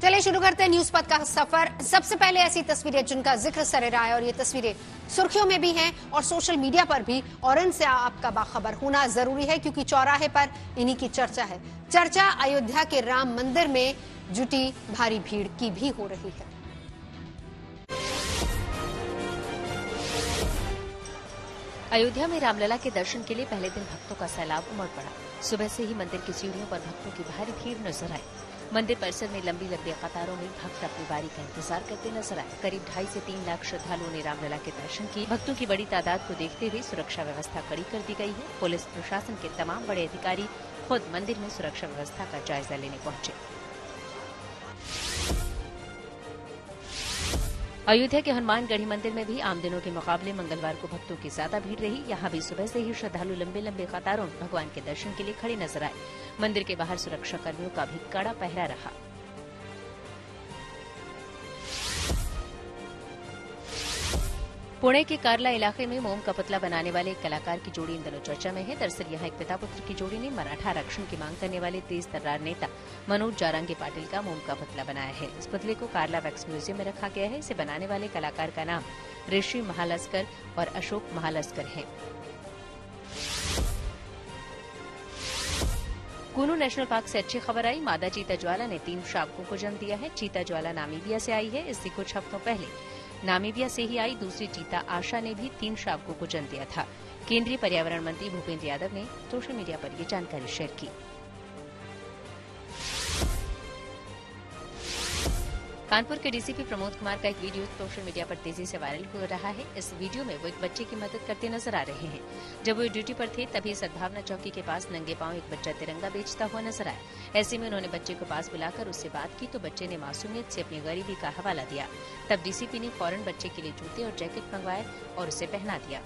चलिए शुरू करते हैं न्यूज पथ का सफर। सबसे पहले ऐसी तस्वीरें जिनका जिक्र सरेरा है और ये तस्वीरें सुर्खियों में भी हैं और सोशल मीडिया पर भी, और इनसे आपका बाखबर होना जरूरी है क्योंकि चौराहे पर इन्हीं की चर्चा है। चर्चा अयोध्या के राम मंदिर में जुटी भारी भीड़ की भी हो रही है। अयोध्या में रामलला के दर्शन के लिए पहले दिन भक्तों का सैलाब उमड़ पड़ा। सुबह से ही मंदिर की सीढ़ियों पर भक्तों की भारी भीड़ नजर आई। मंदिर परिसर में लंबी लंबी कतारों में भक्त अपनी बारी का इंतजार करते नजर आए। करीब 2.5 से 3 लाख श्रद्धालुओं ने रामलला के दर्शन किए। भक्तों की बड़ी तादाद को देखते हुए सुरक्षा व्यवस्था कड़ी कर दी गई है। पुलिस प्रशासन के तमाम बड़े अधिकारी खुद मंदिर में सुरक्षा व्यवस्था का जायजा लेने पहुंचे। अयोध्या के हनुमानगढ़ी मंदिर में भी आम दिनों के मुकाबले मंगलवार को भक्तों की ज्यादा भीड़ रही। यहाँ भी सुबह से ही श्रद्धालु लंबे लंबे कतारों में भगवान के दर्शन के लिए खड़े नजर आए। मंदिर के बाहर सुरक्षा कर्मियों का भी कड़ा पहरा रहा। पुणे के कार्ला इलाके में मोम का पुतला बनाने वाले एक कलाकार की जोड़ी इन दिनों चर्चा में है। दरअसल यहाँ एक पिता पुत्र की जोड़ी ने मराठा आरक्षण की मांग करने वाले तेज तर्रार नेता मनोज जारंगी पाटिल का मोम का पुतला बनाया है। इस पुतले को कार्ला वैक्स म्यूजियम में रखा गया है। इसे बनाने वाले कलाकार का नाम ऋषि महालस्कर और अशोक महालस्कर है। कुनू नेशनल पार्क से अच्छी खबर आई। मादा चीता ज्वाला ने 3 शावकों को जन्म दिया है। चीता ज्वाला नामीबिया से आई है। इससे कुछ हफ्तों पहले नामीबिया से ही आई दूसरी चीता आशा ने भी 3 शावकों को जन्म दिया था। केंद्रीय पर्यावरण मंत्री भूपेंद्र यादव ने सोशल मीडिया पर ये जानकारी शेयर की। कानपुर के डीसीपी प्रमोद कुमार का एक वीडियो सोशल मीडिया पर तेजी से वायरल हो रहा है। इस वीडियो में वो एक बच्चे की मदद करते नजर आ रहे हैं। जब वो ड्यूटी पर थे तभी सद्भावना चौकी के पास नंगे पांव एक बच्चा तिरंगा बेचता हुआ नजर आया। ऐसे में उन्होंने बच्चे को पास बुलाकर उससे बात की तो बच्चे ने मासूमियत से अपनी गरीबी का हवाला दिया। तब डीसीपी ने फौरन बच्चे के लिए जूते और जैकेट मंगवाए और उसे पहना दिया।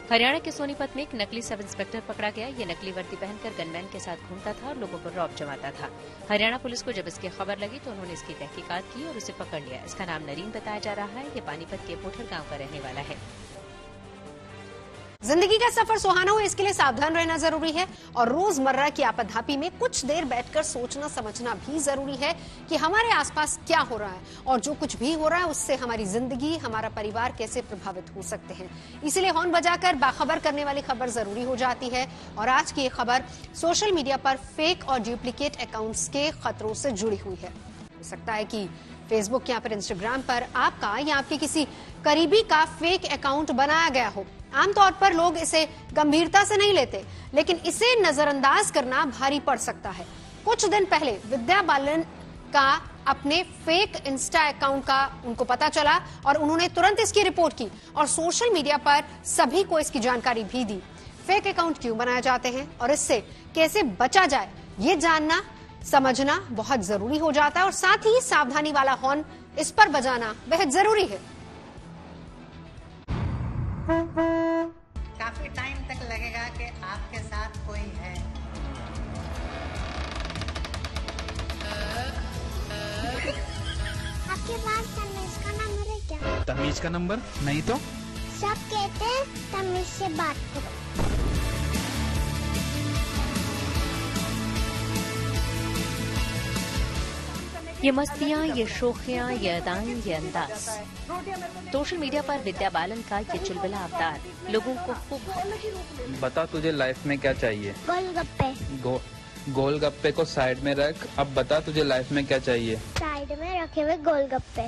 हरियाणा के सोनीपत में एक नकली सब इंस्पेक्टर पकड़ा गया। ये नकली वर्दी पहनकर गनमैन के साथ घूमता था और लोगों पर रौब जमाता था। हरियाणा पुलिस को जब इसकी खबर लगी तो उन्होंने इसकी तहकीकात की और उसे पकड़ लिया। इसका नाम नरीन बताया जा रहा है। ये पानीपत के पोठर गांव का रहने वाला है। जिंदगी का सफर सुहाना हो इसके लिए सावधान रहना जरूरी है और रोजमर्रा की आपाधापी में कुछ देर बैठकर सोचना समझना भी जरूरी है कि हमारे आसपास क्या हो रहा है और जो कुछ भी हो रहा है उससे हमारी जिंदगी, हमारा परिवार कैसे प्रभावित हो सकते हैं। इसीलिए हॉर्न बजाकर बाखबर करने वाली खबर जरूरी हो जाती है। और आज की ये खबर सोशल मीडिया पर फेक और डुप्लीकेट अकाउंट्स के खतरों से जुड़ी हुई है। हो सकता है कि फेसबुक या फिर इंस्टाग्राम पर आपका या आपके किसी करीबी का फेक अकाउंट बनाया गया हो। आमतौर पर लोग इसे गंभीरता से नहीं लेते, लेकिन इसे नजरअंदाज करना भारी पड़ सकता है। कुछ दिन पहले विद्या बालन का अपने फेक इंस्टा अकाउंट का उनको पता चला और उन्होंने तुरंत इसकी रिपोर्ट की और सोशल मीडिया पर सभी को इसकी जानकारी भी दी। फेक अकाउंट क्यों बनाए जाते हैं और इससे कैसे बचा जाए, ये जानना समझना बहुत जरूरी हो जाता है और साथ ही सावधानी वाला हॉर्न इस पर बजाना बेहद जरूरी है। काफी टाइम तक लगेगा कि आपके साथ कोई है। आपके पास तमीज का नंबर है क्या? तमीज का नंबर नहीं तो सब कहते हैं तमीज से बात करो। ये मस्तियाँ, ये शोखियाँ, ये अदाएं, ये अंदाज। सोशल मीडिया पर विद्या बालन का ये चुलबुला अवतार लोगों को खूब भाया। बता तुझे लाइफ में क्या चाहिए? गोलगप्पे। गोलगप्पे को साइड में रख। अब बता तुझे लाइफ में क्या चाहिए? साइड में रखे हुए गोलगप्पे।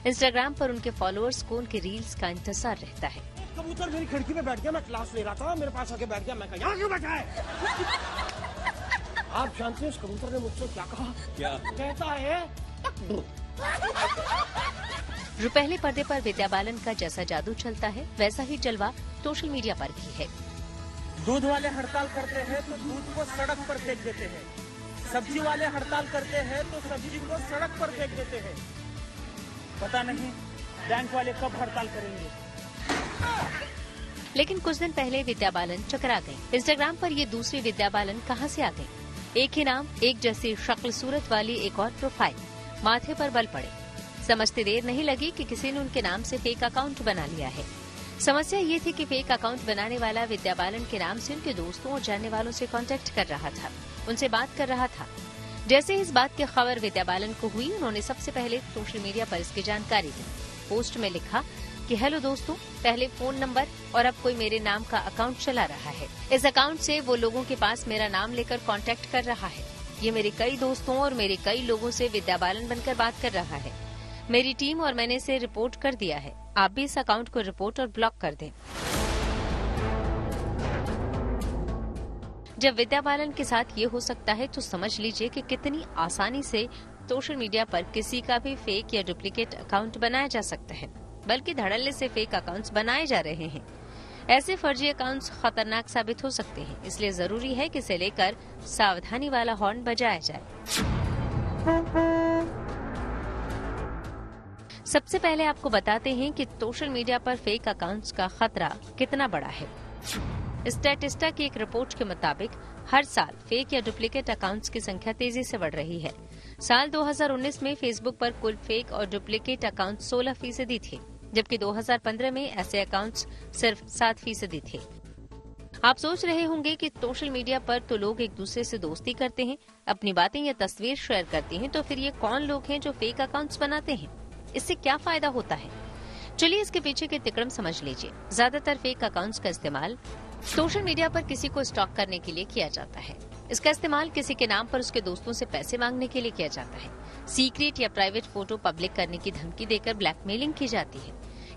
इंस्टाग्राम पर उनके फॉलोअर्स को उनके रील्स का इंतजार रहता है। कबूतर मेरी खिड़की में बैठ गया, मैं क्लास ले रहा था, मेरे पास आके बैठ गया। मैं कहा यहाँ क्यों बैठा है? आप जानते हैं उस कबूतर ने मुझसे क्या कहा? क्या कहता है? जो पहले पर्दे पर विद्या बालन का जैसा जादू चलता है वैसा ही जलवा सोशल मीडिया पर भी है। दूध वाले हड़ताल करते हैं तो दूध को सड़क पर फेंक देते हैं। सब्जी वाले हड़ताल करते हैं तो सब्जी को सड़क पर फेंक देते हैं। पता नहीं बैंक वाले कब हड़ताल करेंगे। लेकिन कुछ दिन पहले विद्या बालन चकरा गई। इंस्टाग्राम पर ये दूसरी विद्या बालन कहां से आ गई? एक ही नाम, एक जैसी शक्ल सूरत वाली एक और प्रोफाइल, माथे पर बल पड़े। समझते देर नहीं लगी कि किसी ने उनके नाम से फेक अकाउंट बना लिया है। समस्या ये थी कि फेक अकाउंट बनाने वाला विद्या बालन के नाम से उनके दोस्तों और जानने वालों से कांटेक्ट कर रहा था, उनसे बात कर रहा था। जैसे इस बात की खबर विद्या बालन को हुई, उन्होंने सबसे पहले सोशल मीडिया पर इसकी जानकारी दी। पोस्ट में लिखा कि हेलो दोस्तों, पहले फोन नंबर और अब कोई मेरे नाम का अकाउंट चला रहा है। इस अकाउंट से वो लोगों के पास मेरा नाम लेकर कांटेक्ट कर रहा है। ये मेरे कई दोस्तों और मेरे कई लोगों से विद्या बालन बनकर बात कर रहा है। मेरी टीम और मैंने इसे रिपोर्ट कर दिया है। आप भी इस अकाउंट को रिपोर्ट और ब्लॉक कर दें। जब विद्या बालन के साथ ये हो सकता है तो समझ लीजिए कि कितनी आसानी से सोशल मीडिया पर किसी का भी फेक या डुप्लीकेट अकाउंट बनाया जा सकता है, बल्कि धड़ल्ले से फेक अकाउंट्स बनाए जा रहे हैं। ऐसे फर्जी अकाउंट्स खतरनाक साबित हो सकते हैं, इसलिए जरूरी है कि इसे लेकर सावधानी वाला हॉर्न बजाया जाए। सबसे पहले आपको बताते हैं कि सोशल मीडिया पर फेक अकाउंट्स का खतरा कितना बड़ा है। स्टैटिस्टा की एक रिपोर्ट के मुताबिक हर साल फेक या डुप्लीकेट अकाउंट्स की संख्या तेजी से बढ़ रही है। साल 2019 में फेसबुक पर कुल फेक और डुप्लीकेट अकाउंट 16% थे, जबकि 2015 में ऐसे अकाउंट्स सिर्फ 7% थे। आप सोच रहे होंगे कि सोशल मीडिया पर तो लोग एक दूसरे से दोस्ती करते हैं, अपनी बातें या तस्वीर शेयर करते हैं, तो फिर ये कौन लोग हैं जो फेक अकाउंट्स बनाते हैं? इससे क्या फायदा होता है? चलिए इसके पीछे के तिकड़म समझ लीजिए। ज्यादातर फेक अकाउंट्स का इस्तेमाल सोशल मीडिया पर किसी को स्टॉक करने के लिए किया जाता है। इसका इस्तेमाल किसी के नाम पर उसके दोस्तों से पैसे मांगने के लिए किया जाता है। सीक्रेट या प्राइवेट फोटो पब्लिक करने की धमकी देकर ब्लैकमेलिंग की जाती है।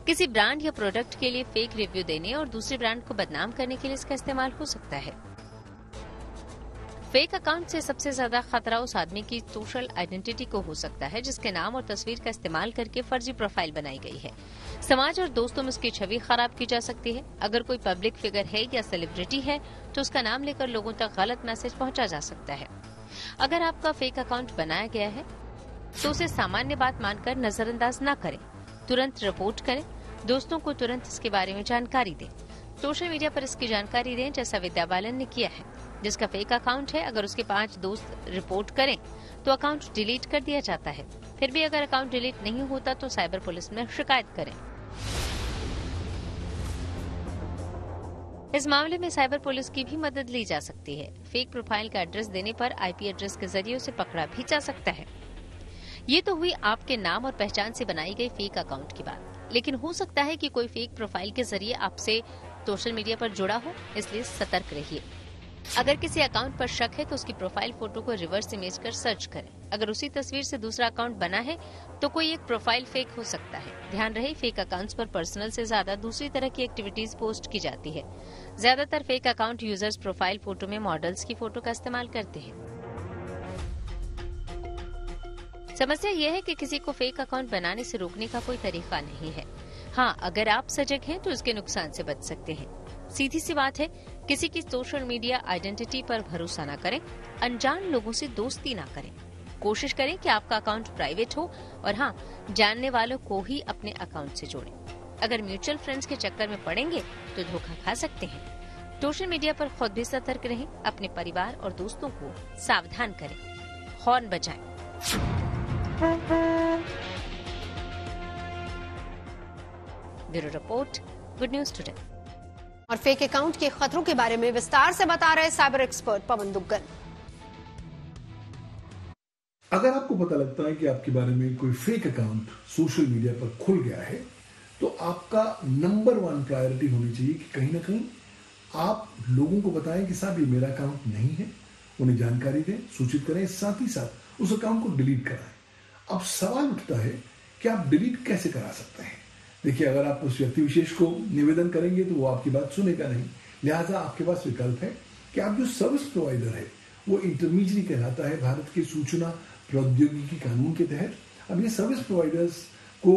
किसी ब्रांड या प्रोडक्ट के लिए फेक रिव्यू देने और दूसरे ब्रांड को बदनाम करने के लिए इसका इस्तेमाल हो सकता है। फेक अकाउंट से सबसे ज्यादा खतरा उस आदमी की सोशल आइडेंटिटी को हो सकता है जिसके नाम और तस्वीर का इस्तेमाल करके फर्जी प्रोफाइल बनाई गई है। समाज और दोस्तों में उसकी छवि खराब की जा सकती है। अगर कोई पब्लिक फिगर है या सेलिब्रिटी है तो उसका नाम लेकर लोगों तक गलत मैसेज पहुंचा जा सकता है। अगर आपका फेक अकाउंट बनाया गया है तो उसे सामान्य बात मानकर नजरअंदाज न करें, तुरंत रिपोर्ट करें, दोस्तों को तुरंत इसके बारे में जानकारी दें, सोशल मीडिया पर इसकी जानकारी दें, जैसा विद्या बालन ने किया है। जिसका फेक अकाउंट है, अगर उसके 5 दोस्त रिपोर्ट करें तो अकाउंट डिलीट कर दिया जाता है। फिर भी अगर अकाउंट डिलीट नहीं होता तो साइबर पुलिस में शिकायत करें। इस मामले में साइबर पुलिस की भी मदद ली जा सकती है। फेक प्रोफाइल का एड्रेस देने पर आईपी एड्रेस के जरिए उसे पकड़ा भी जा सकता है। ये तो हुई आपके नाम और पहचान से बनाई गई फेक अकाउंट की बात, लेकिन हो सकता है कि कोई फेक प्रोफाइल के जरिए आपसे सोशल मीडिया पर जुड़ा हो, इसलिए सतर्क रहिए। अगर किसी अकाउंट पर शक है तो उसकी प्रोफाइल फोटो को रिवर्स इमेज कर सर्च करें। अगर उसी तस्वीर से दूसरा अकाउंट बना है तो कोई एक प्रोफाइल फेक हो सकता है। ध्यान रहे, फेक अकाउंट्स पर पर्सनल से ज्यादा दूसरी तरह की एक्टिविटीज पोस्ट की जाती है। ज्यादातर fake account users profile photo में मॉडल्स की फोटो का इस्तेमाल करते हैं। समस्या यह है कि किसी को फेक अकाउंट बनाने से रोकने का कोई तरीका नहीं है। हाँ, अगर आप सजग हैं तो इसके नुकसान से बच सकते हैं। सीधी सी बात है, किसी की सोशल मीडिया आइडेंटिटी पर भरोसा न करें, अनजान लोगों से दोस्ती ना करें। कोशिश करें कि आपका अकाउंट प्राइवेट हो और हाँ, जानने वालों को ही अपने अकाउंट से जोड़ें। अगर म्यूचुअल फ्रेंड्स के चक्कर में पड़ेंगे तो धोखा खा सकते हैं। सोशल मीडिया पर खुद भी सतर्क रहें, अपने परिवार और दोस्तों को सावधान करें, हॉर्न बजाएं। Bureau report, good news today. और फेक अकाउंट के खतरों के बारे में विस्तार से बता रहे साइबर एक्सपर्ट पवन दुग्गल। अगर आपको पता लगता है कि आपके बारे में कोई फेक अकाउंट सोशल मीडिया पर खुल गया है तो आपका नंबर 1 प्रायोरिटी होनी चाहिए कि कहीं ना कहीं आप लोगों को बताएं कि साहब ये मेरा अकाउंट नहीं है, उन्हें जानकारी दें, सूचित करें, साथ ही साथ उस अकाउंट को डिलीट कराएं। अब सवाल उठता है कि आप डिलीट कैसे करा सकते हैं। देखिए, अगर आप उस व्यक्ति विशेष को निवेदन करेंगे तो वो आपकी बात सुनेगा नहीं, लिहाजा आपके पास विकल्प है कि आप जो सर्विस प्रोवाइडर है वो इंटरमीडियरी कहलाता है भारत के सूचना प्रौद्योगिकी कानून के तहत। अब ये सर्विस प्रोवाइडर्स को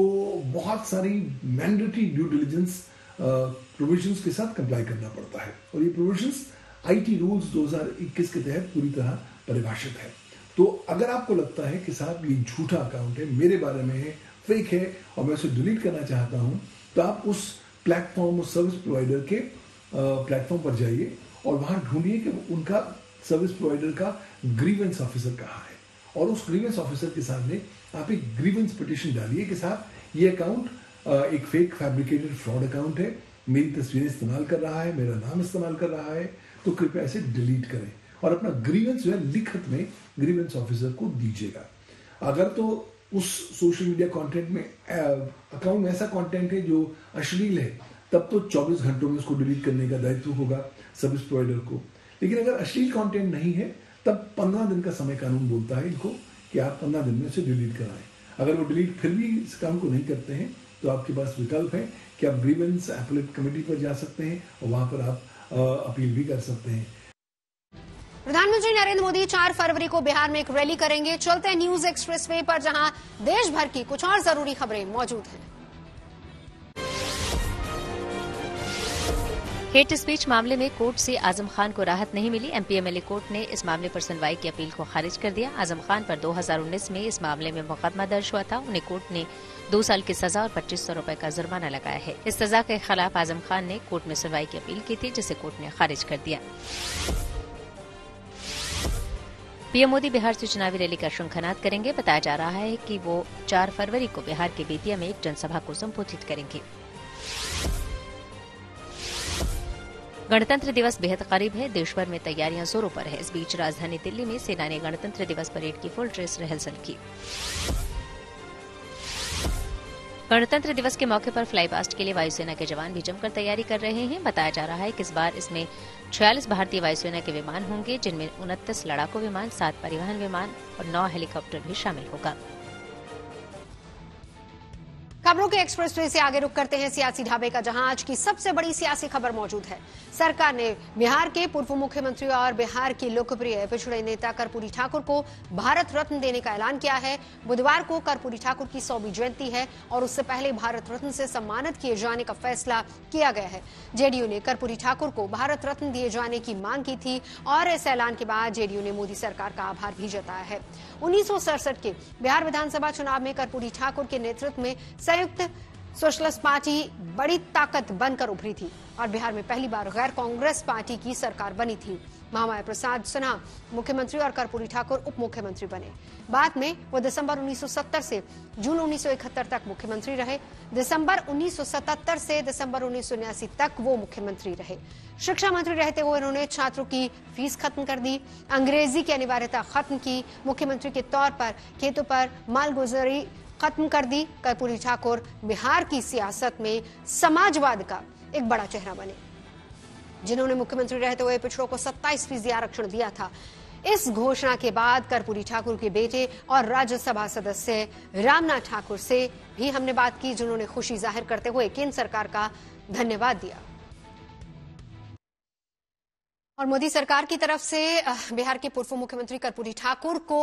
बहुत सारी मैंडेटरी ड्यू डिलिजेंस प्रोविजंस के साथ कंप्लाई करना पड़ता है और ये प्रोविजंस आईटी रूल्स 2021 के तहत पूरी तरह परिभाषित है। तो अगर आपको लगता है कि साहब ये झूठा अकाउंट है, मेरे बारे में है, फेक है और मैं उसे डिलीट करना चाहता हूं, तो आप उस प्लेटफॉर्म, उस सर्विस प्रोवाइडर के प्लेटफॉर्म पर जाइए और वहां ढूंढिए कि उनका सर्विस प्रोवाइडर का ग्रीवेंस ऑफिसर कहाँ है और उस ग्रीवेंस ऑफिसर के सामने आप एक ग्रीवेंस पिटीशन डालिए कि साहब ये अकाउंट एक फेक फैब्रिकेटेड फ्रॉड अकाउंट है मेरी तस्वीरें इस्तेमाल कर रहा है, मेरा नाम इस्तेमाल कर रहा है, तो कृपया इसे डिलीट करें और अपना ग्रीवेंस जो है लिखित में ग्रीवेंस ऑफिसर को दीजिएगा। अगर तो उस सोशल मीडिया कंटेंट में अकाउंट में ऐसा कंटेंट है जो अश्लील है, तब तो 24 घंटों में उसको डिलीट करने का दायित्व होगा सर्विस प्रोवाइडर को। लेकिन अगर अश्लील कंटेंट नहीं है, तब 15 दिन का समय कानून बोलता है इनको कि आप 15 दिन में उसे डिलीट कराएं। अगर वो डिलीट फिर भी इस काम को नहीं करते हैं, तो आपके पास विकल्प है कि आप ग्रीवेंस एपेलेट कमेटी पर जा सकते हैं और वहां पर आप अपील भी कर सकते हैं। प्रधानमंत्री नरेंद्र मोदी 4 फरवरी को बिहार में एक रैली करेंगे। चलते हैं न्यूज एक्सप्रेसवे पर, जहां देश भर की कुछ और जरूरी खबरें मौजूद हैं। हेट स्पीच मामले में कोर्ट से आजम खान को राहत नहीं मिली। एमपीएमएलए कोर्ट ने इस मामले पर सुनवाई की अपील को खारिज कर दिया। आजम खान पर 2019 में इस मामले में मुकदमा दर्ज हुआ था। उन्हें कोर्ट ने 2 साल की सजा और 2500 रुपए का जुर्माना लगाया है। इस सजा के खिलाफ आजम खान ने कोर्ट में सुनवाई की अपील की थी, जिसे कोर्ट ने खारिज कर दिया। पीएम मोदी बिहार से चुनावी रैली का शंखनाद करेंगे। बताया जा रहा है कि वो 4 फरवरी को बिहार के बेतिया में एक जनसभा को संबोधित करेंगे। गणतंत्र दिवस बेहद करीब है। देश भर में तैयारियां जोरों पर है। इस बीच राजधानी दिल्ली में सेना ने गणतंत्र दिवस परेड की फुल ड्रेस रिहर्सल की। गणतंत्र दिवस के मौके पर फ्लाई पास्ट के लिए वायुसेना के जवान भी जमकर तैयारी कर रहे हैं। बताया जा रहा है कि इस बार इसमें 46 भारतीय वायुसेना के विमान होंगे, जिनमें 29 लड़ाकू विमान, 7 परिवहन विमान और 9 हेलीकॉप्टर भी शामिल होगा। खबरों के एक्सप्रेसवे से आगे रुक करते हैं सियासी ढाबे का, जहां आज की सबसे बड़ी सियासी खबर मौजूद है। सरकार ने बिहार के पूर्व मुख्यमंत्री और बिहार की लोकप्रिय पिछड़े नेता कर्पूरी ठाकुर को भारत रत्न देने का ऐलान किया है। बुधवार को कर्पूरी ठाकुर की 100वीं जयंती है और उससे पहले भारत रत्न से सम्मानित किए जाने का फैसला किया गया है। जेडीयू ने कर्पूरी ठाकुर को भारत रत्न दिए जाने की मांग की थी और इस ऐलान के बाद जेडीयू ने मोदी सरकार का आभार भी जताया है। 1967 के बिहार विधानसभा चुनाव में कर्पूरी ठाकुर के नेतृत्व में संयुक्त सोशलिस्ट पार्टी बड़ी ताकत बनकर उभरी थी और बिहार में पहली बार गैर कांग्रेस पार्टी की सरकार बनी थी। महामाया प्रसाद सिन्हा मुख्यमंत्री और कर्पूरी ठाकुर उप मुख्यमंत्री बने। बाद में वो दिसंबर 1970 से जून 1971 तक मुख्यमंत्री रहे। दिसंबर 1977 से दिसंबर 1979 तक वो मुख्यमंत्री रहे। शिक्षा मंत्री रहते हुए उन्होंने छात्रों की फीस खत्म कर दी, अंग्रेजी की अनिवार्यता खत्म की, मुख्यमंत्री के तौर पर खेतों पर मालगुजारी खत्म कर दी। कर्पूरी ठाकुर बिहार की सियासत में समाजवाद का एक बड़ा चेहरा बने, जिन्होंने मुख्यमंत्री रहते हुए पिछड़ों को 27% आरक्षण दिया था। इस घोषणा के बाद कर्पूरी ठाकुर के बेटे और राज्यसभा सदस्य रामनाथ ठाकुर से भी हमने बात की, जिन्होंने खुशी जाहिर करते हुए केंद्र सरकार का धन्यवाद दिया। और मोदी सरकार की तरफ से बिहार के पूर्व मुख्यमंत्री कर्पूरी ठाकुर को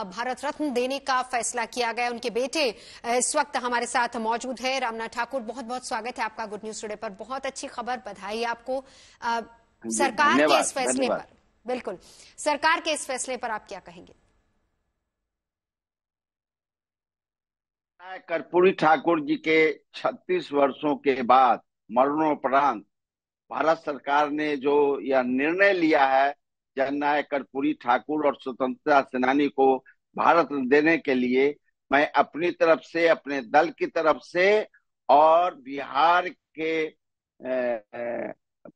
भारत रत्न देने का फैसला किया गया। उनके बेटे इस वक्त हमारे साथ मौजूद है, रामनाथ ठाकुर। बहुत बहुत स्वागत है आपका गुड न्यूज टुडे पर। बहुत अच्छी खबर, बधाई आपको सरकार के इस फैसले पर। बिल्कुल, सरकार के इस फैसले पर आप क्या कहेंगे? कर्पूरी ठाकुर जी के 36 वर्षों के बाद मरणोपरांत भारत सरकार ने जो यह निर्णय लिया है जननायक कर्पूरी ठाकुर और स्वतंत्रता सेनानी को भारत देने के लिए, मैं अपनी तरफ से, अपने दल की तरफ से और बिहार के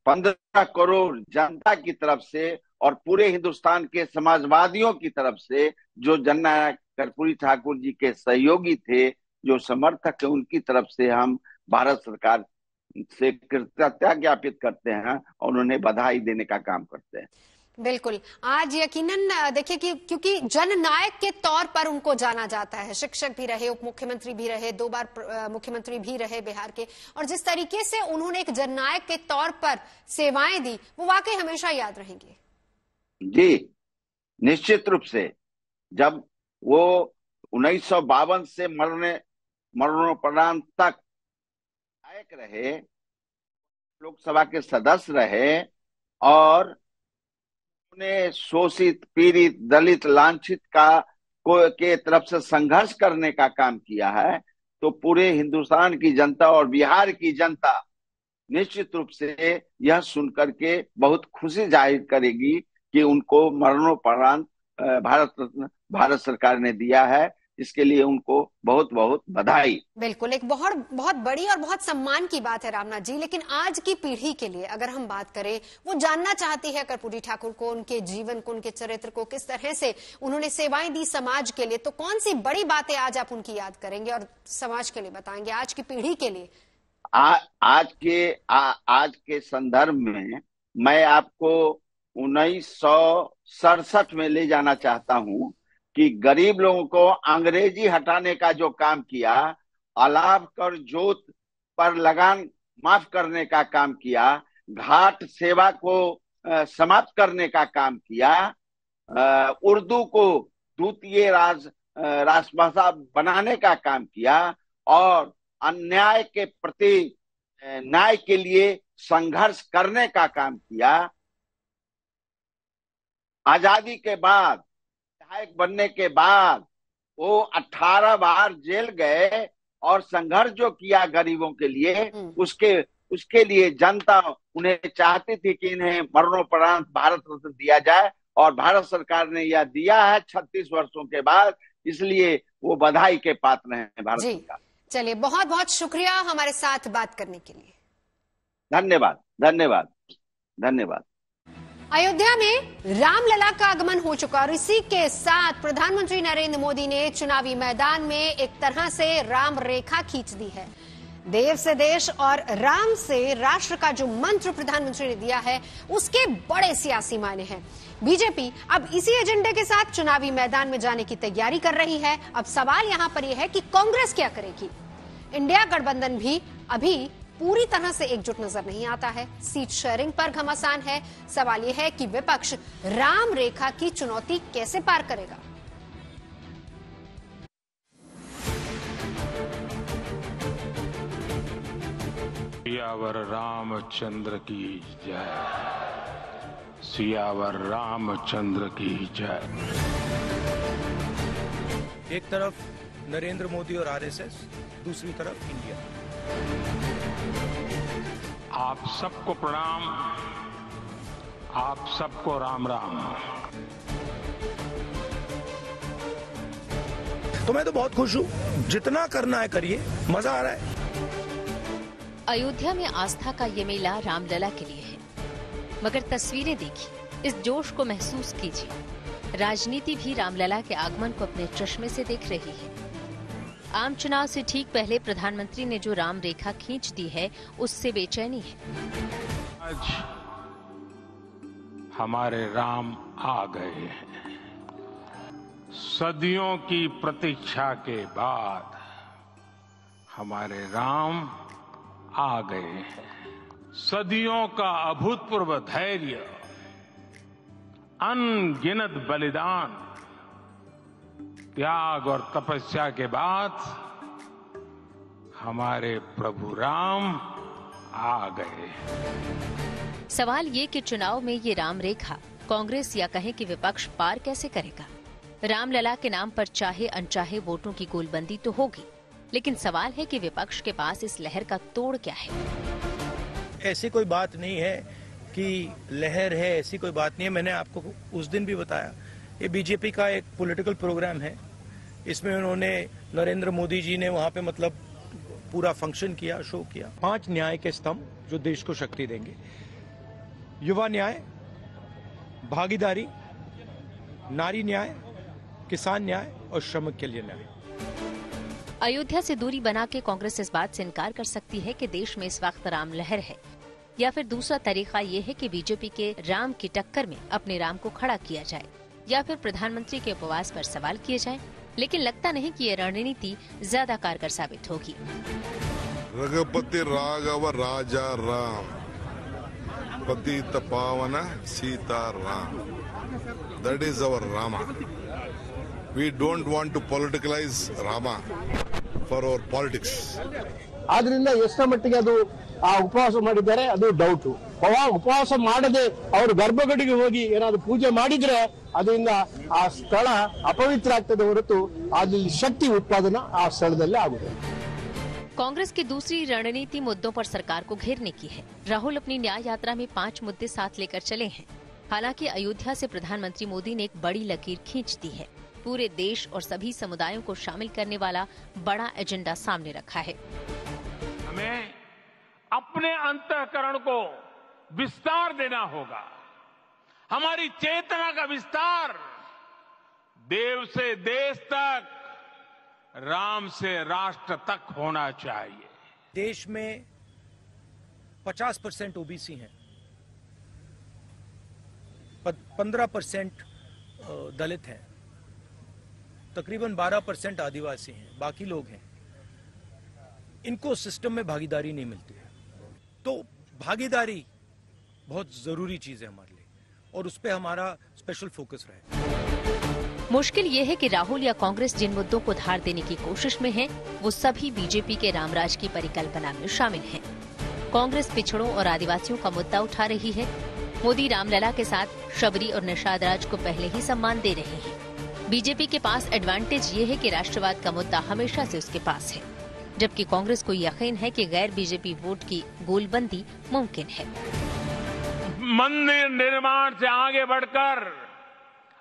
15 करोड़ जनता की तरफ से और पूरे हिंदुस्तान के समाजवादियों की तरफ से, जो जननायक कर्पूरी ठाकुर जी के सहयोगी थे, जो समर्थक है, उनकी तरफ से हम भारत सरकार से कृतज्ञता ज्ञापित करते हैं और उन्हें बधाई देने का काम करते हैं। बिल्कुल, आज यकीनन देखिए कि क्योंकि जननायक के तौर पर उनको जाना जाता है। शिक्षक भी रहे, उप मुख्यमंत्री भी रहे, 2 बार मुख्यमंत्री भी रहे बिहार के, और जिस तरीके से उन्होंने एक जननायक के तौर पर सेवाएं दी, वो वाकई हमेशा याद रहेंगे। जी, निश्चित रूप से। जब वो 1952 से मरणोपरांत तक विधायक रहे, लोकसभा के सदस्य रहे और उन्हें शोषित, पीड़ित, दलित, लांछित के तरफ से संघर्ष करने का काम किया है, तो पूरे हिंदुस्तान की जनता और बिहार की जनता निश्चित रूप से यह सुनकर के बहुत खुशी जाहिर करेगी कि उनको मरणोपरांत भारत सरकार ने दिया है। इसके लिए उनको बहुत बहुत बधाई। बिल्कुल, एक बहुत बड़ी और बहुत सम्मान की बात है रामनाथ जी। लेकिन आज की पीढ़ी के लिए अगर हम बात करें, वो जानना चाहती है कर्पूरी ठाकुर को, उनके जीवन को, उनके चरित्र को, किस तरह से उन्होंने सेवाएं दी समाज के लिए। तो कौन सी बड़ी बातें आज आप उनकी याद करेंगे और समाज के लिए बताएंगे, आज की पीढ़ी के लिए? आज के संदर्भ में मैं आपको 1967 में ले जाना चाहता हूं कि गरीब लोगों को अंग्रेजी हटाने का जो काम किया, अलाव कर जोत पर लगान माफ करने का काम किया, घाट सेवा को समाप्त करने का काम किया, उर्दू को द्वितीय राजभाषा बनाने का काम किया और अन्याय के प्रति न्याय के लिए संघर्ष करने का काम किया। आजादी के बाद, विधायक बनने के बाद वो 18 बार जेल गए और संघर्ष जो किया गरीबों के लिए, उसके लिए जनता उन्हें चाहती थी कि इन्हें मरणोपरांत भारत रत्न दिया जाए और भारत सरकार ने यह दिया है 36 वर्षों के बाद, इसलिए वो बधाई के पात्र हैं भारत सरकार। चलिए, बहुत बहुत शुक्रिया हमारे साथ बात करने के लिए। धन्यवाद धन्यवाद धन्यवाद। अयोध्या में रामलला का आगमन हो चुका और इसी के साथ प्रधानमंत्री नरेंद्र मोदी ने चुनावी मैदान में एक तरह से राम रेखा खींच दी है। देव से देश और राम से राष्ट्र का जो मंत्र प्रधानमंत्री ने दिया है, उसके बड़े सियासी मायने हैं। बीजेपी अब इसी एजेंडे के साथ चुनावी मैदान में जाने की तैयारी कर रही है। अब सवाल यहां पर यह है कि कांग्रेस क्या करेगी। इंडिया गठबंधन भी अभी पूरी तरह से एकजुट नजर नहीं आता है। सीट शेयरिंग पर घमासान है। सवाल यह है कि विपक्ष राम रेखा की चुनौती कैसे पार करेगा। सियावर रामचंद्र की जय, सियावर रामचंद्र की जय। एक तरफ नरेंद्र मोदी और आरएसएस, दूसरी तरफ इंडिया। आप सबको प्रणाम, आप सबको राम राम। तो मैं तो बहुत खुश हूँ, जितना करना है करिए, मजा आ रहा है। अयोध्या में आस्था का ये मेला रामलला के लिए है, मगर तस्वीरें देखिए, इस जोश को महसूस कीजिए। राजनीति भी रामलला के आगमन को अपने चश्मे से देख रही है। आम चुनाव से ठीक पहले प्रधानमंत्री ने जो राम रेखा खींच दी है, उससे बेचैनी है। आज हमारे राम आ गए हैं। सदियों की प्रतीक्षा के बाद हमारे राम आ गए हैं। सदियों का अभूतपूर्व धैर्य, अनगिनत बलिदान, त्याग और तपस्या के बाद हमारे प्रभु राम आ गए। सवाल ये कि चुनाव में ये राम रेखा कांग्रेस या कहें कि विपक्ष पार कैसे करेगा। रामलला के नाम पर चाहे अनचाहे वोटों की गोलबंदी तो होगी, लेकिन सवाल है कि विपक्ष के पास इस लहर का तोड़ क्या है। ऐसी कोई बात नहीं है कि लहर है, ऐसी कोई बात नहीं है। मैंने आपको उस दिन भी बताया, ये बीजेपी का एक पॉलिटिकल प्रोग्राम है। इसमें उन्होंने, नरेंद्र मोदी जी ने वहां पे मतलब पूरा फंक्शन किया, शो किया। 5 न्याय के स्तंभ जो देश को शक्ति देंगे: युवा न्याय, भागीदारी, नारी न्याय, किसान न्याय और श्रमिक के लिए न्याय। अयोध्या से दूरी बना के कांग्रेस इस बात से इनकार कर सकती है कि देश में इस वक्त राम लहर है, या फिर दूसरा तरीका ये है कि बीजेपी के राम की टक्कर में अपने राम को खड़ा किया जाए, या फिर प्रधानमंत्री के उपवास पर सवाल किए जाएं। लेकिन लगता नहीं कि ये रणनीति ज्यादा कारगर साबित होगी। रघुपति राघव राजा राम, पतित पावन Sita Ram, that is our Rama. We don't want to politicalize Rama for our politics. ಆದ್ರಿಂದ ಎಷ್ಟರ ಮಟ್ಟಿಗೆ ಅದು ಆ ಉಪವಾಸ ಮಾಡಿದ್ದಾರೆ ಅದು ಡೌಟ್. ಉಪವಾಸ ಮಾಡದೆ ಅವರು ಗರ್ಭಗುಡಿಗೆ ಹೋಗಿ ಏನಾದ್ರು ಪೂಜೆ ಮಾಡಿದ್ರೆ ಅದರಿಂದ ಆ ಸ್ಥಳ ಅಪವಿತ್ರ ಆಗ್ತದೆ ಹೊರತು ಅಲ್ಲಿ ಶಕ್ತಿ ಉತ್ಪಾದನಾ ಆ ಸ್ಥಳದಲ್ಲೇ ಆಗುತ್ತೆ। कांग्रेस की दूसरी रणनीति मुद्दों पर सरकार को घेरने की है। राहुल अपनी न्याय यात्रा में 5 मुद्दे साथ लेकर चले हैं। हालांकि अयोध्या से प्रधानमंत्री मोदी ने एक बड़ी लकीर खींच दी है। पूरे देश और सभी समुदायों को शामिल करने वाला बड़ा एजेंडा सामने रखा है। हमें अपने अंतःकरण को विस्तार देना होगा। हमारी चेतना का विस्तार देव से देश तक, राम से राष्ट्र तक होना चाहिए। देश में 50% ओबीसी हैं, 15% दलित हैं, तकरीबन 12% आदिवासी हैं, बाकी लोग हैं। इनको सिस्टम में भागीदारी नहीं मिलती है। तो भागीदारी बहुत जरूरी चीज है हमारे लिए और उस पर हमारा स्पेशल फोकस रहे। मुश्किल ये है कि राहुल या कांग्रेस जिन मुद्दों को धार देने की कोशिश में है, वो सभी बीजेपी के रामराज की परिकल्पना में शामिल हैं। कांग्रेस पिछड़ों और आदिवासियों का मुद्दा उठा रही है। मोदी रामलला के साथ शबरी और निषाद राज को पहले ही सम्मान दे रहे हैं। बीजेपी के पास एडवांटेज ये है कि राष्ट्रवाद का मुद्दा हमेशा से उसके पास है, जबकि कांग्रेस को यकीन है कि गैर बीजेपी वोट की गोलबंदी मुमकिन है। मंदिर निर्माण से आगे बढ़कर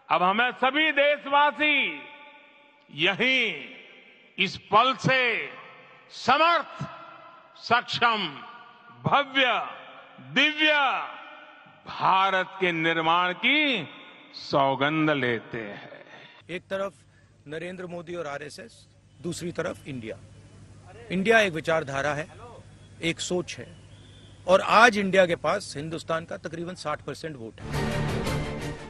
अब हमें सभी देशवासी यहीं इस पल से समर्थ, सक्षम, भव्य, दिव्य भारत के निर्माण की सौगंध लेते हैं। एक तरफ नरेंद्र मोदी और आरएसएस, दूसरी तरफ इंडिया। इंडिया एक विचारधारा है, एक सोच है और आज इंडिया के पास हिंदुस्तान का तकरीबन 60% वोट है।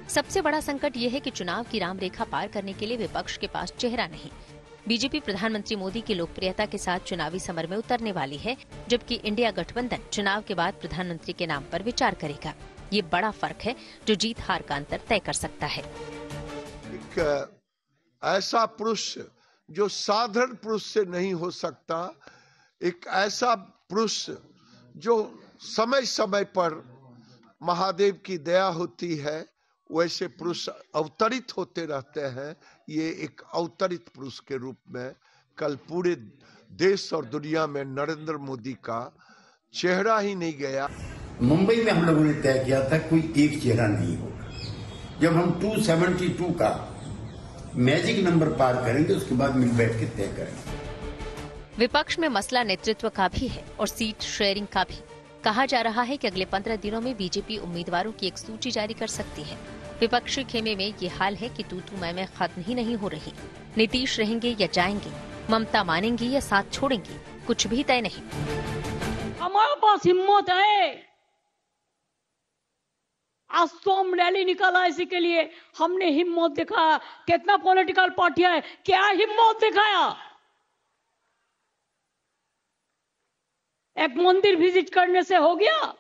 सबसे बड़ा संकट ये है कि चुनाव की राम रेखा पार करने के लिए विपक्ष के पास चेहरा नहीं। बीजेपी प्रधानमंत्री मोदी की लोकप्रियता के साथ चुनावी समर में उतरने वाली है, जबकि इंडिया गठबंधन चुनाव के बाद प्रधानमंत्री के नाम पर विचार करेगा। ये बड़ा फर्क है जो जीत हार का अंतर तय कर सकता है। एक ऐसा पुरुष जो साधारण पुरुष से नहीं हो सकता, एक ऐसा पुरुष जो समय समय पर महादेव की दया होती है, वैसे पुरुष अवतरित होते रहते हैं। ये एक अवतरित पुरुष के रूप में कल पूरे देश और दुनिया में नरेंद्र मोदी का चेहरा ही नहीं गया। मुंबई में हम लोगों ने तय किया था कोई एक चेहरा नहीं होगा। जब हम 272 का मैजिक नंबर पार करेंगे उसके बाद मिल बैठ के तय करेंगे। विपक्ष में मसला नेतृत्व का भी है और सीट शेयरिंग का भी। कहा जा रहा है कि अगले 15 दिनों में बीजेपी उम्मीदवारों की एक सूची जारी कर सकती है। विपक्षी खेमे में ये हाल है कि तू मैं खत्म ही नहीं हो रही। नीतीश रहेंगे या जाएंगे, ममता मानेंगी या साथ छोड़ेंगी, कुछ भी तय नहीं। हमारे पास हिम्मत है। आज तो हम रैली निकाला इसी के लिए, हमने हिम्मत दिखाया। कितना पॉलिटिकल पार्टियां है, क्या हिम्मत दिखाया। एक मंदिर विजिट करने से हो गया?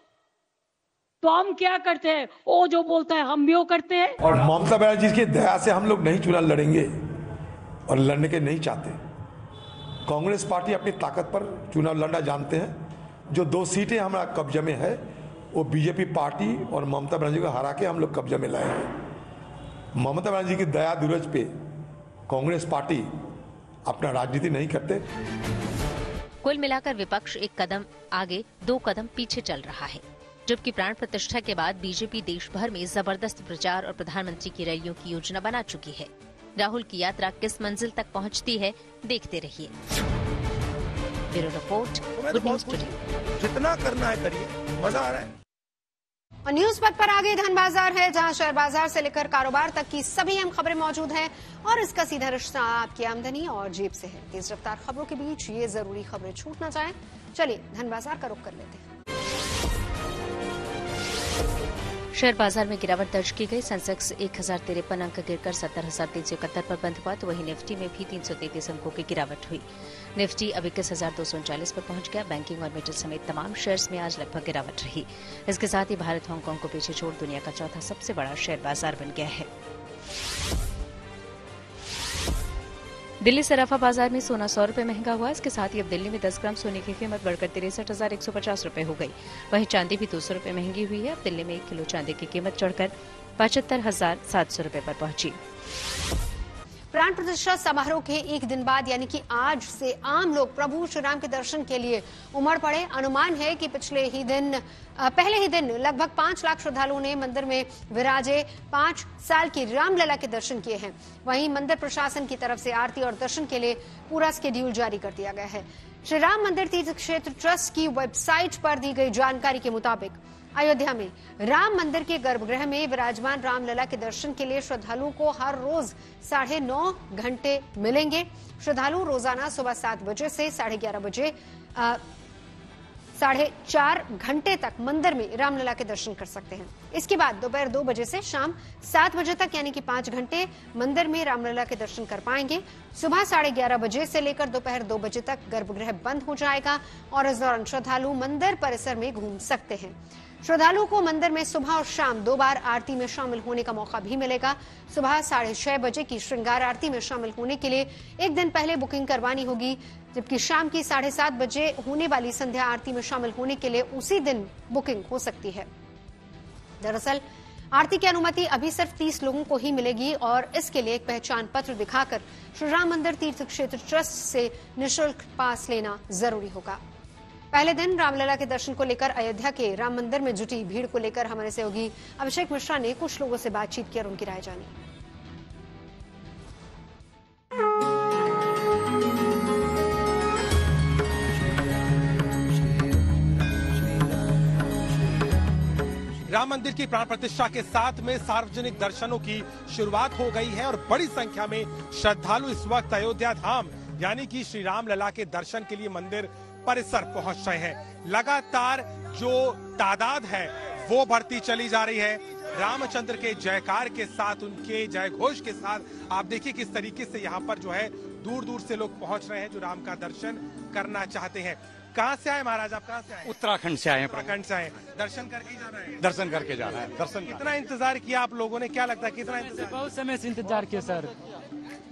तो हम क्या करते हैं, वो जो बोलता है हम भी वो करते हैं। और ममता बनर्जी की दया से हम लोग नहीं चुनाव लड़ेंगे और लड़ने के नहीं चाहते। कांग्रेस पार्टी अपनी ताकत पर चुनाव लड़ना जानते हैं। जो 2 सीटें हमारा कब्जे में है वो बीजेपी पार्टी और ममता बनर्जी को हरा के हम लोग कब्जे में लाएंगे। ममता बनर्जी की दया दुर्ज पे कांग्रेस पार्टी अपना राजनीति नहीं करते। कुल मिलाकर विपक्ष एक कदम आगे 2 कदम पीछे चल रहा है, जबकि प्राण प्रतिष्ठा के बाद बीजेपी देश भर में जबरदस्त प्रचार और प्रधानमंत्री की रैलियों की योजना बना चुकी है। राहुल की यात्रा किस मंजिल तक पहुंचती है, देखते रहिए। Bureau report, good news today. जितना करना है करिए, मजा आ रहा है। और न्यूज पथ पर आगे धन बाजार है, जहां शेयर बाजार से लेकर कारोबार तक की सभी अहम खबरें मौजूद हैं और इसका सीधा रिश्ता आपकी आमदनी और जेब से है। तेज रफ्तार खबरों के बीच ये जरूरी खबरें छूट न जाएं। चलिए धन बाजार का रुख कर लेते हैं। शेयर बाजार में गिरावट दर्ज की गई। सेंसेक्स 1053 अंक गिरकर 70,371 पर बंद हुआ, तो वहीं निफ्टी में भी 333 अंकों की गिरावट हुई। निफ्टी अब 21,239 पर पहुंच गया। बैंकिंग और मेटल समेत तमाम शेयर्स में आज लगभग गिरावट रही। इसके साथ ही भारत हांगकांग को पीछे छोड़ दुनिया का चौथा सबसे बड़ा शेयर बाजार बन गया है। दिल्ली सराफा बाजार में सोना 100 रुपए महंगा हुआ। इसके साथ ही अब दिल्ली में 10 ग्राम सोने की कीमत बढ़कर 63,150 रुपए हो गई। वहीं चांदी भी 200 रुपए महंगी हुई है। अब दिल्ली में 1 किलो चांदी की कीमत चढ़कर 75,700 रुपए पर पहुंची। प्राण प्रतिष्ठा समारोह के एक दिन बाद यानी कि आज से आम लोग प्रभु श्री राम के दर्शन के लिए उमड़ पड़े। अनुमान है कि पहले ही दिन लगभग 5 लाख श्रद्धालुओं ने मंदिर में विराजे 5 साल की रामलला के दर्शन किए हैं। वहीं मंदिर प्रशासन की तरफ से आरती और दर्शन के लिए पूरा शेड्यूल जारी कर दिया गया है। श्री राम मंदिर तीर्थ क्षेत्र ट्रस्ट की वेबसाइट पर दी गई जानकारी के मुताबिक अयोध्या में राम मंदिर के गर्भगृह में विराजमान रामलला के दर्शन के लिए श्रद्धालुओं को हर रोज 9.5 घंटे मिलेंगे। श्रद्धालु रोजाना सुबह 7 बजे से 11:30 बजे 4.5 घंटे तक मंदिर में रामलला के दर्शन कर सकते हैं। इसके बाद दोपहर 2 बजे से शाम 7 बजे तक यानी कि 5 घंटे मंदिर में रामलला के दर्शन कर पाएंगे। सुबह 11:30 बजे से लेकर दोपहर 2 बजे तक गर्भगृह बंद हो जाएगा और इस दौरान श्रद्धालु मंदिर परिसर में घूम सकते हैं। श्रद्धालुओं को मंदिर में सुबह और शाम 2 बार आरती में शामिल होने का मौका भी मिलेगा। सुबह 6:30 बजे की श्रृंगार आरती में शामिल होने के लिए एक दिन पहले बुकिंग करवानी होगी, जबकि शाम की 7:30 बजे होने वाली संध्या आरती में शामिल होने के लिए उसी दिन बुकिंग हो सकती है। दरअसल आरती की अनुमति अभी सिर्फ 30 लोगों को ही मिलेगी और इसके लिए एक पहचान पत्र दिखाकर श्री राम मंदिर तीर्थ क्षेत्र ट्रस्ट से निःशुल्क पास लेना जरूरी होगा। पहले दिन रामलला के दर्शन को लेकर अयोध्या के राम मंदिर में जुटी भीड़ को लेकर हमारे सहयोगी अभिषेक मिश्रा ने कुछ लोगों से बातचीत की और उनकी राय जानी। राम मंदिर की प्राण प्रतिष्ठा के साथ में सार्वजनिक दर्शनों की शुरुआत हो गई है और बड़ी संख्या में श्रद्धालु इस वक्त अयोध्या धाम यानी कि श्री रामलला के दर्शन के लिए मंदिर परिसर पहुंच रहे हैं। लगातार जो तादाद है वो बढ़ती चली जा रही है। रामचंद्र के जयकार के साथ, उनके जय घोष के साथ आप देखिए किस तरीके से यहाँ पर जो है दूर दूर से लोग पहुंच रहे हैं जो राम का दर्शन करना चाहते हैं। कहाँ से आए महाराज, आप कहाँ से आए? उत्तराखंड से आए हैं। उत्तराखंड से आए, दर्शन करके जाना है? दर्शन करके जाना है। दर्शन कितना इंतजार किया आप लोगों ने, क्या लगता है कितना इंतजार? बहुत समय से इंतजार किया सर,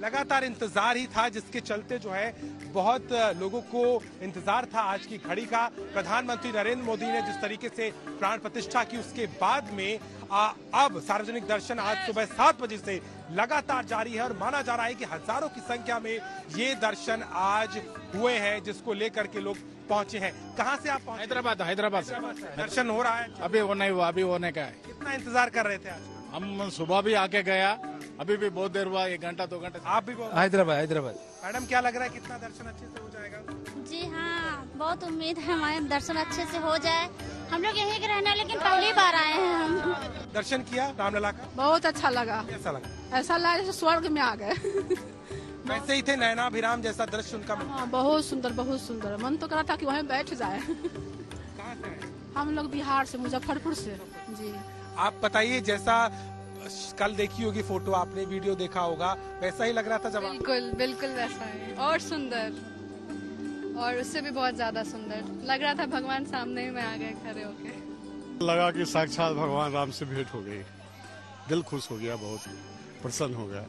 लगातार इंतजार ही था, जिसके चलते जो है बहुत लोगों को इंतजार था आज की घड़ी का। प्रधानमंत्री नरेंद्र मोदी ने जिस तरीके से प्राण प्रतिष्ठा की उसके बाद में अब सार्वजनिक दर्शन आज सुबह 7 बजे से लगातार जारी है और माना जा रहा है कि हजारों की संख्या में ये दर्शन आज हुए हैं, जिसको लेकर के लोग पहुंचे हैं। कहाँ से आप पहुंचे? हैदराबाद से। दर्शन हो रहा है? अभी वो नहीं हुआ, अभी होने का है। कितना इंतजार कर रहे थे आज? हम सुबह भी आके गया, अभी भी बहुत देर हुआ, 1 घंटा 2 घंटे। आप भी? हैदराबाद। मैडम क्या लग रहा है, कितना दर्शन अच्छे से हो जाएगा? जी हाँ, बहुत उम्मीद है हमारे दर्शन अच्छे से हो जाए। हम लोग यहीं के रहने, लेकिन पहली बार आए हैं हम। दर्शन किया रामलला का? बहुत अच्छा लगा। कैसा लगा? ऐसा लगा जैसे स्वर्ग में आ गए। वैसे ही थे, नयनाभिराम जैसा दृश्य उनका। हाँ, बहुत सुंदर, बहुत सुंदर। मन तो करा था कि वहीं बैठ जाए। कहाँ से आए? हम लोग बिहार से, मुजफ्फरपुर से। जी आप बताइए, जैसा कल देखी होगी फोटो, आपने वीडियो देखा होगा, वैसा ही लग रहा था जब? बिल्कुल बिल्कुल वैसा है, और सुंदर, और उससे भी बहुत ज्यादा सुंदर लग रहा था। भगवान सामने में आ गए खड़े होके। लगा कि साक्षात भगवान राम से भेंट हो गई, दिल खुश हो गया, बहुत प्रसन्न हो गया।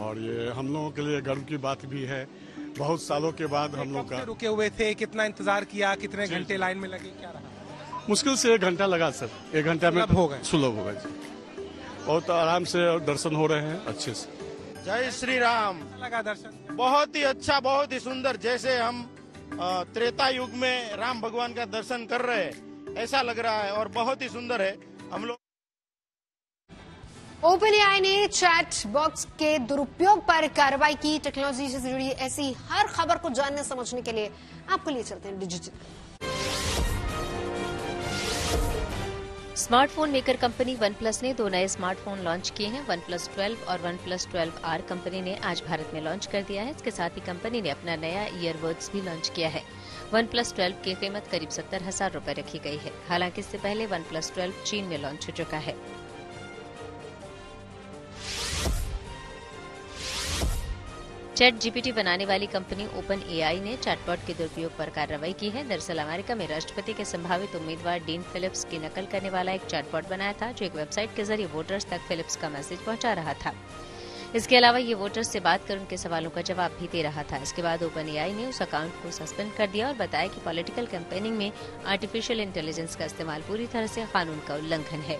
और ये हम लोगों के लिए गर्व की बात भी है, बहुत सालों के बाद हम लोग का। रुके हुए थे, कितना इंतजार किया, कितने घंटे लाइन में लगे, क्या रहा? मुश्किल से 1 घंटा लगा सर, 1 घंटा में हो गए, सुलभ हो गए। बहुत आराम से दर्शन हो रहे हैं अच्छे से। जय श्री राम। लगा दर्शन? बहुत ही अच्छा, बहुत ही सुंदर, जैसे हम त्रेता युग में राम भगवान का दर्शन कर रहे हैं ऐसा लग रहा है और बहुत ही सुंदर है। हम लोग ओपनएआई ने चैट बॉक्स के दुरुपयोग पर कार्रवाई की। टेक्नोलॉजी से जुड़ी ऐसी हर खबर को जानने समझने के लिए आपको लिए चलते हैं digital. Smartphone maker company OnePlus ने 2 नए स्मार्टफोन लॉन्च किए हैं। OnePlus 12 और OnePlus 12R कंपनी ने आज भारत में लॉन्च कर दिया है। इसके साथ ही कंपनी ने अपना नया ईयरबड्स भी लॉन्च किया है। OnePlus 12 की कीमत करीब 70,000 रुपए रखी गई है। हालांकि इससे पहले OnePlus 12 चीन में लॉन्च हो चुका है। चैट जीपीटी बनाने वाली कंपनी OpenAI ने चैटबॉट के दुरुपयोग पर कार्रवाई की है। दरअसल अमेरिका में राष्ट्रपति के संभावित उम्मीदवार डीन फिलिप्स की नकल करने वाला एक चैटबॉट बनाया था, जो एक वेबसाइट के जरिए वोटर्स तक फिलिप्स का मैसेज पहुंचा रहा था। इसके अलावा ये वोटर्स से बात कर उनके सवालों का जवाब भी दे रहा था। इसके बाद OpenAI ने उस अकाउंट को सस्पेंड कर दिया और बताया कि पॉलिटिकल कैंपेनिंग में आर्टिफिशियल इंटेलिजेंस का इस्तेमाल पूरी तरह से कानून का उल्लंघन है।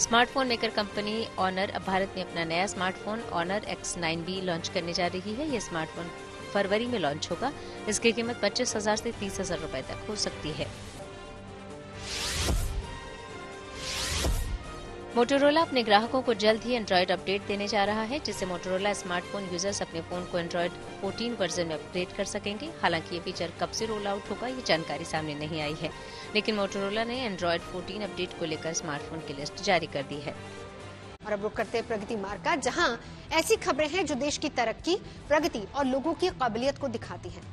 स्मार्टफोन मेकर कंपनी ऑनर अब भारत में अपना नया स्मार्टफोन ऑनर X9B लॉन्च करने जा रही है। यह स्मार्टफोन फरवरी में लॉन्च होगा। इसकी कीमत 25,000 से 30,000 रुपए तक हो सकती है। मोटोरोला अपने ग्राहकों को जल्द ही एंड्रॉयड अपडेट देने जा रहा है, जिससे मोटोरोला स्मार्टफोन यूजर्स अपने फोन को एंड्रॉयड 14 वर्जन में अपडेट कर सकेंगे। हालांकि ये फीचर कब से रोल आउट होगा ये जानकारी सामने नहीं आई है, लेकिन मोटोरोला ने एंड्रॉयड 14 अपडेट को लेकर स्मार्टफोन की लिस्ट जारी कर दी है। और अब रुक करते हैं प्रगति मार्ग का, जहां ऐसी खबरें हैं जो देश की तरक्की, प्रगति और लोगों की काबिलियत को दिखाती हैं।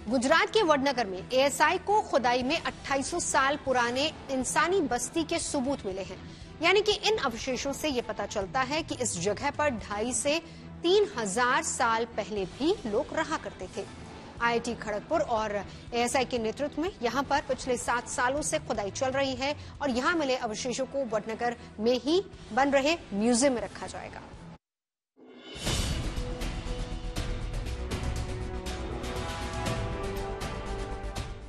गुजरात के वडनगर में ASI को खुदाई में 2800 साल पुराने इंसानी बस्ती के सबूत मिले हैं। यानी कि इन अवशेषों से ये पता चलता है कि इस जगह पर 2,500 से 3,000 साल पहले भी लोग रहा करते थे। IIT खड़गपुर और ASI के नेतृत्व में यहां पर पिछले 7 सालों से खुदाई चल रही है और यहां मिले अवशेषों को वडनगर में ही बन रहे म्यूजियम में रखा जाएगा।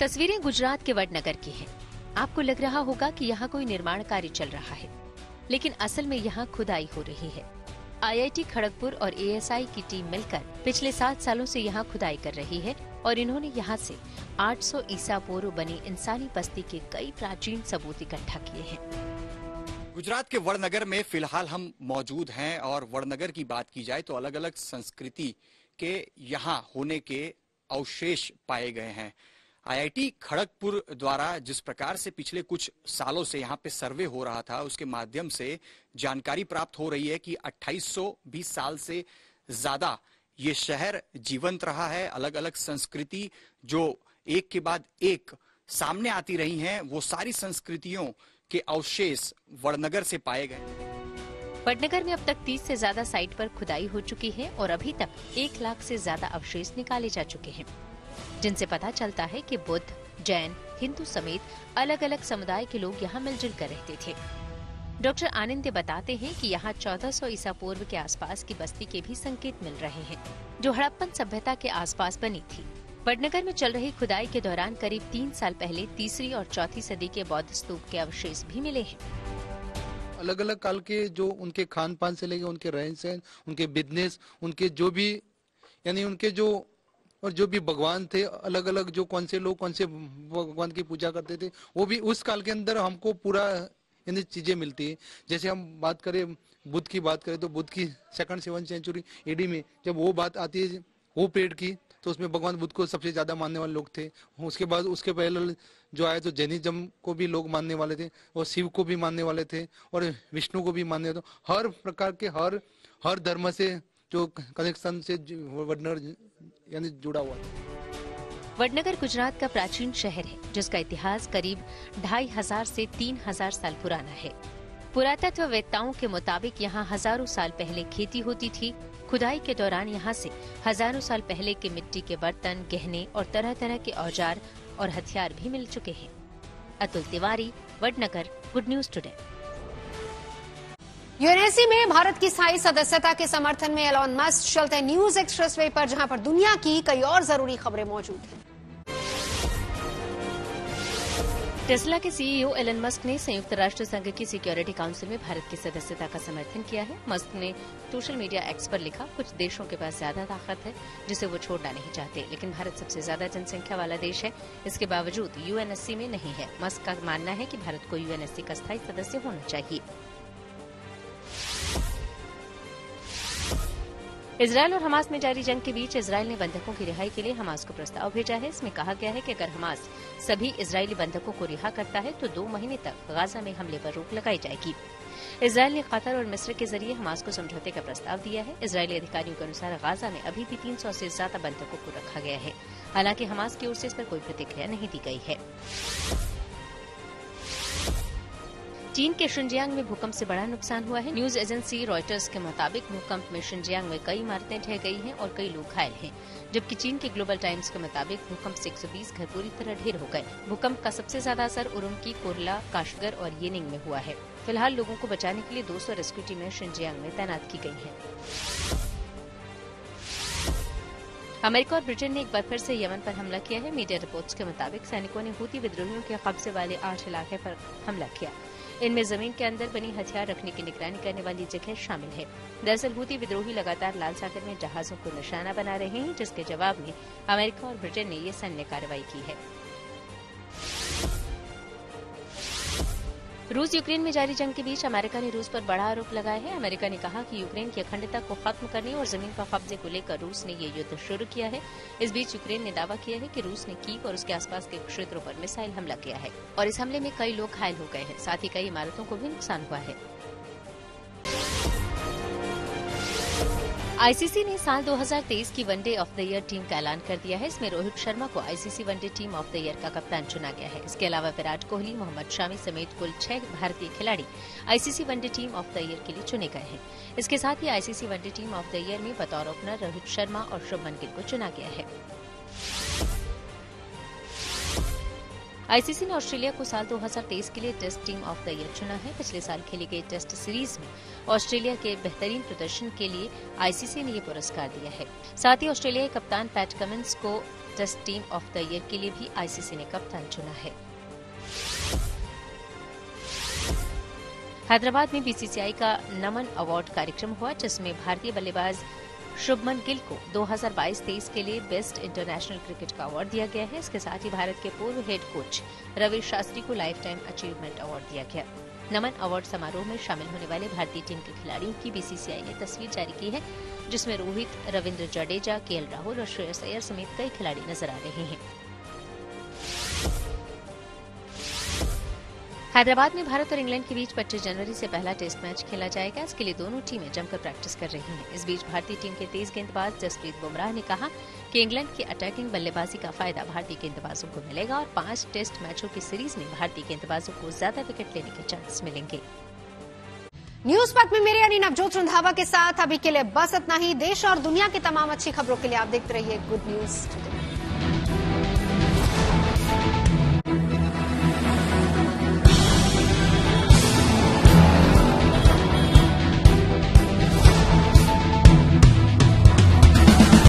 तस्वीरें गुजरात के वडनगर की हैं। आपको लग रहा होगा कि यहाँ कोई निर्माण कार्य चल रहा है, लेकिन असल में यहाँ खुदाई हो रही है। IIT खड़गपुर और ASI की टीम मिलकर पिछले 7 सालों से यहाँ खुदाई कर रही है और इन्होंने यहाँ से 800 ईसा पूर्व बनी इंसानी बस्ती के कई प्राचीन सबूत इकट्ठा किए हैं। गुजरात के वडनगर में फिलहाल हम मौजूद हैं और वडनगर की बात की जाए तो अलग अलग संस्कृति के यहाँ होने के अवशेष पाए गए हैं। IIT खड़गपुर द्वारा जिस प्रकार से पिछले कुछ सालों से यहाँ पे सर्वे हो रहा था, उसके माध्यम से जानकारी प्राप्त हो रही है कि 2820 साल से ज्यादा ये शहर जीवंत रहा है। अलग अलग संस्कृति जो एक के बाद एक सामने आती रही हैं, वो सारी संस्कृतियों के अवशेष वडनगर से पाए गए। वडनगर में अब तक 30 से ज्यादा साइट पर खुदाई हो चुकी है और अभी तक 1 लाख से ज्यादा अवशेष निकाले जा चुके हैं, जिनसे पता चलता है कि बुद्ध, जैन, हिंदू समेत अलग अलग समुदाय के लोग यहाँ मिलजुल कर रहते थे। डॉक्टर आनंदे बताते हैं कि यहाँ 1400 ईसा पूर्व के आसपास की बस्ती के भी संकेत मिल रहे हैं, जो हड़प्पन सभ्यता के आसपास बनी थी। वडनगर में चल रही खुदाई के दौरान करीब 3 साल पहले 3री और 4थी सदी के बौद्ध स्तूप के अवशेष भी मिले हैं। अलग अलग काल के जो उनके खान पान से लेके उनके रहन सहन, उनके बिजनेस, उनके जो भी यानी उनके जो और जो भी भगवान थे, अलग अलग जो कौन से लोग कौन से भगवान की पूजा करते थे, वो भी उस काल के अंदर हमको पूरा यानी चीजें मिलती है। जैसे हम बात करें बुद्ध की बात करें तो बुद्ध की 2nd 7th सेंचुरी AD में जब वो बात आती है वो पीरियड की, तो उसमें भगवान बुद्ध को सबसे ज्यादा मानने वाले लोग थे। उसके बाद उसके पहले जो आए तो जैनिज्म को भी लोग मानने वाले थे और शिव को भी मानने वाले थे और विष्णु को भी मानने वाले थे। हर प्रकार के हर धर्म से जो कनेक्शन से वडनगर यानी जुड़ा हुआ है। वडनगर गुजरात का प्राचीन शहर है, जिसका इतिहास करीब 2500 से 3000 साल पुराना है। पुरातत्ववेत्ताओं के मुताबिक यहाँ हजारों साल पहले खेती होती थी। खुदाई के दौरान यहाँ से हजारों साल पहले के मिट्टी के बर्तन, गहने और तरह तरह के औजार और हथियार भी मिल चुके हैं। Atul Tiwari, Vadnagar, good news today. UNSC में भारत की स्थायी सदस्यता के समर्थन में एलॉन मस्क चलते न्यूज एक्सप्रेसवे पर, जहां पर दुनिया की कई और जरूरी खबरें मौजूद हैं। टेस्ला के CEO एलन मस्क ने संयुक्त राष्ट्र संघ की सिक्योरिटी काउंसिल में भारत की सदस्यता का समर्थन किया है। मस्क ने सोशल मीडिया एक्स पर लिखा, कुछ देशों के पास ज्यादा ताकत है जिसे वो छोड़ना नहीं चाहते, लेकिन भारत सबसे ज्यादा जनसंख्या वाला देश है, इसके बावजूद यूएनएससी में नहीं है। मस्क का मानना है कि भारत को यूएनएससी का स्थायी सदस्य होना चाहिए। इजरायल और हमास में जारी जंग के बीच इजरायल ने बंधकों की रिहाई के लिए हमास को प्रस्ताव भेजा है। इसमें कहा गया है कि अगर हमास सभी इजरायली बंधकों को रिहा करता है तो 2 महीने तक गाजा में हमले पर रोक लगाई जाएगी। इजरायल ने कतर और मिस्र के जरिए हमास को समझौते का प्रस्ताव दिया है। इजरायली अधिकारियों के अनुसार गाजा में अभी भी 300 से ज्यादा बंधकों को रखा गया है। हालांकि हमास की ओर से इस पर कोई प्रतिक्रिया नहीं दी गई है। चीन के शिनजियांग में भूकंप से बड़ा नुकसान हुआ है। न्यूज एजेंसी रॉयटर्स के मुताबिक भूकंप में शिनजियांग में कई इमारतें ढह गई हैं और कई लोग घायल हैं, जबकि चीन के ग्लोबल टाइम्स के मुताबिक भूकंप से 120 घर पूरी तरह ढेर हो गए। भूकंप का सबसे ज्यादा असर उरुमकी, कोरला, काशगर और येनिंग में हुआ है। फिलहाल लोगों को बचाने के लिए 200 रेस्क्यू टीमें शिनजियांग में तैनात की गई हैं। अमेरिका और ब्रिटेन ने एक बार फिर से यमन पर हमला किया है। मीडिया रिपोर्ट्स के मुताबिक सैनिकों ने हूती विद्रोहियों के कब्जे वाले 8 इलाके पर हमला किया। इनमें जमीन के अंदर बनी हथियार रखने की निगरानी करने वाली जगह शामिल है। दरअसल हूती विद्रोही लगातार लाल सागर में जहाजों को निशाना बना रहे हैं, जिसके जवाब में अमेरिका और ब्रिटेन ने ये सैन्य कार्रवाई की है। रूस यूक्रेन में जारी जंग के बीच अमेरिका ने रूस पर बड़ा आरोप लगाया है। अमेरिका ने कहा कि यूक्रेन की अखंडता को खत्म करने और जमीन पर कब्जे को लेकर रूस ने ये युद्ध शुरू किया है। इस बीच यूक्रेन ने दावा किया है कि रूस ने कीव और उसके आसपास के क्षेत्रों पर मिसाइल हमला किया है और इस हमले में कई लोग घायल हो गए हैं, साथ ही कई इमारतों को भी नुकसान हुआ है। आईसीसी ने साल 2023 की one day of the year team का ऐलान कर दिया है। इसमें रोहित शर्मा को ICC one day team of the year का कप्तान चुना गया है। इसके अलावा विराट कोहली, मोहम्मद शमी समेत कुल 6 भारतीय खिलाड़ी ICC one day team of the year के लिए चुने गए हैं। इसके साथ ही ICC one day team of the year में बतौर ओपनर रोहित शर्मा और शुभमन गिल को चुना गया है। आईसीसी ने ऑस्ट्रेलिया को साल 2023 के लिए test team of the year चुना है। पिछले साल खेली गई टेस्ट सीरीज में ऑस्ट्रेलिया के बेहतरीन प्रदर्शन के लिए आईसीसी ने ये पुरस्कार दिया है। साथ ही ऑस्ट्रेलियाई कप्तान पैट कमिंस को test team of the year के लिए भी आईसीसी ने कप्तान चुना है। हैदराबाद में बीसीसीआई का नमन अवार्ड कार्यक्रम हुआ, जिसमें भारतीय बल्लेबाज शुभमन गिल को 2022-23 के लिए बेस्ट इंटरनेशनल क्रिकेट का अवार्ड दिया गया है। इसके साथ ही भारत के पूर्व हेड कोच रवि शास्त्री को लाइफ टाइम अचीवमेंट अवार्ड दिया गया। नमन अवार्ड समारोह में शामिल होने वाले भारतीय टीम के खिलाड़ियों की बीसीसीआई ने तस्वीर जारी की है, जिसमें रोहित, रविंद्र जडेजा, केएल राहुल और श्रेयस अय्यर समेत कई खिलाड़ी नजर आ रहे हैं। हैदराबाद में भारत और इंग्लैंड के बीच 25 जनवरी से पहला टेस्ट मैच खेला जाएगा। इसके लिए दोनों टीमें जमकर प्रैक्टिस कर रही हैं। इस बीच भारतीय टीम के तेज गेंदबाज जसप्रीत बुमराह ने कहा कि इंग्लैंड की अटैकिंग बल्लेबाजी का फायदा भारतीय गेंदबाजों को मिलेगा और 5 टेस्ट मैचों की सीरीज में भारतीय गेंदबाजों को ज्यादा विकेट लेने के चांस मिलेंगे। न्यूज पक में मेरे यानी नवजोत रंधावा के साथ अभी के लिए बस इतना ही। देश और दुनिया की तमाम अच्छी खबरों के लिए आप देखते रहिए गुड न्यूज टुडे।